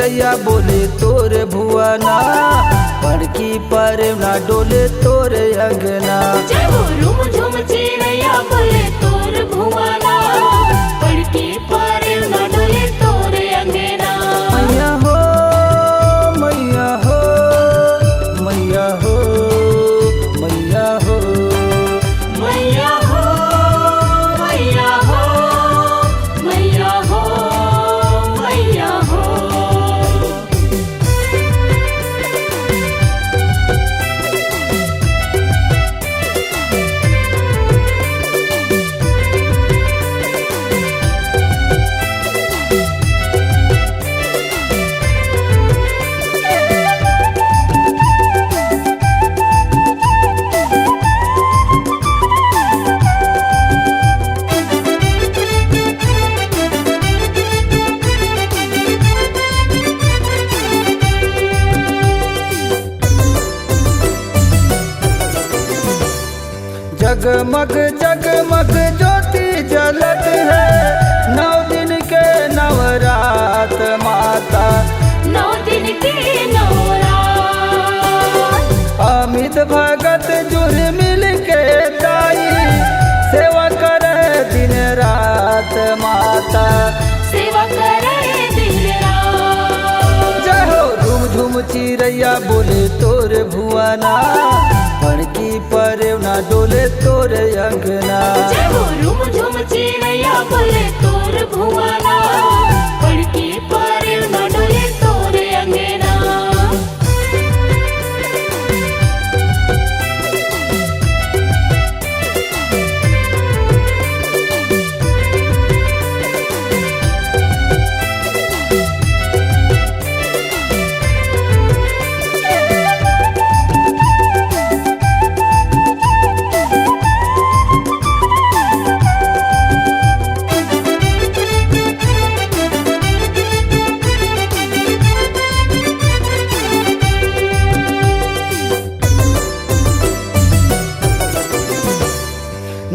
चिरैया बोले तोर भुवना, बड़की पर ना डोले तोर अंगना। जय हो रूम झूम चिरैया बोले तोर भुवना, बड़की पर ना डोले तोर अंगना। मैया हो मैया हो मैया हो मैया हो मैया हो मैया हो मैया हो मैया हो। जगमग जगमग ज्योति जलत है, 9 दिन के नवरात माता। 9 दिन के नवरात, अमित भगत जुर मिल के दाई, सेवा करे दिन रात माता। सेवा करे दिन रात। जय हो झूम झूम चिरैया बोले तोर भुवना, बड़की पर ना डोले तोर अंगना। जय हो रूम झूम चिरैया बोले तोर भुवना, बड़की पर ना डोले तोर अंगना।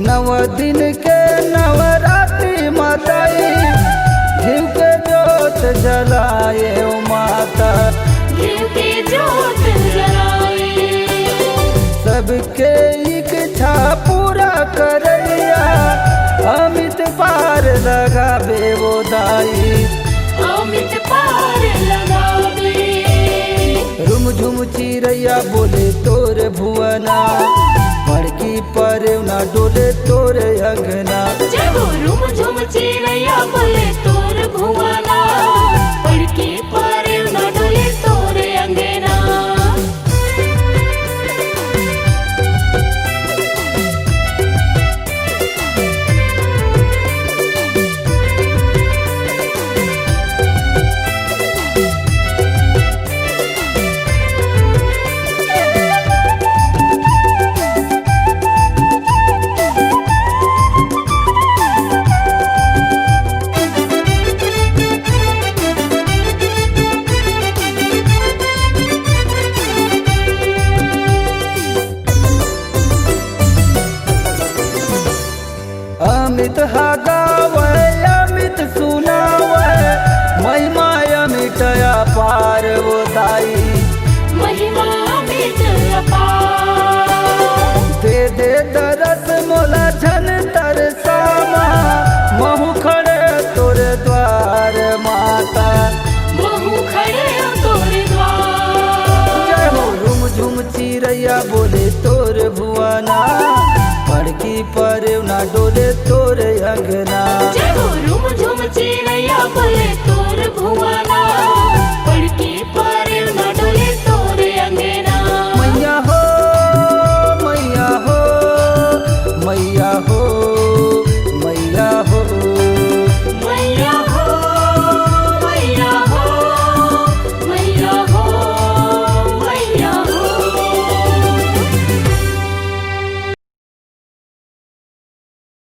नव दिन के नवरात्रि माताई, घिव के जोत जलाए ओ माता। घिव के जोत जलाए, सबके इच्छा पूरा करैया, अमित पार लगावे वो दाई। अमित पार लगावे, रुम झुम चिरैया बोले तोर भुवना, बड़की पर ना डोले तोर अंगना। जय हो रूम झूम चिरैया बोले तोर भुवना, बड़की पर ना डोले तोर अंगना। अमित हा गावे अमित सुनावे, महिमा अमित अपार वो दाई। महिमा अमित अपार, दे दे दरस मोला झन तरसामा, महु खड़े तोर द्वार माता। महु खड़े तोर द्वार। जय हो झुम झुम चिरैया बोले तोर भुवना, बड़की पर ना डोले तोर अंगना। जय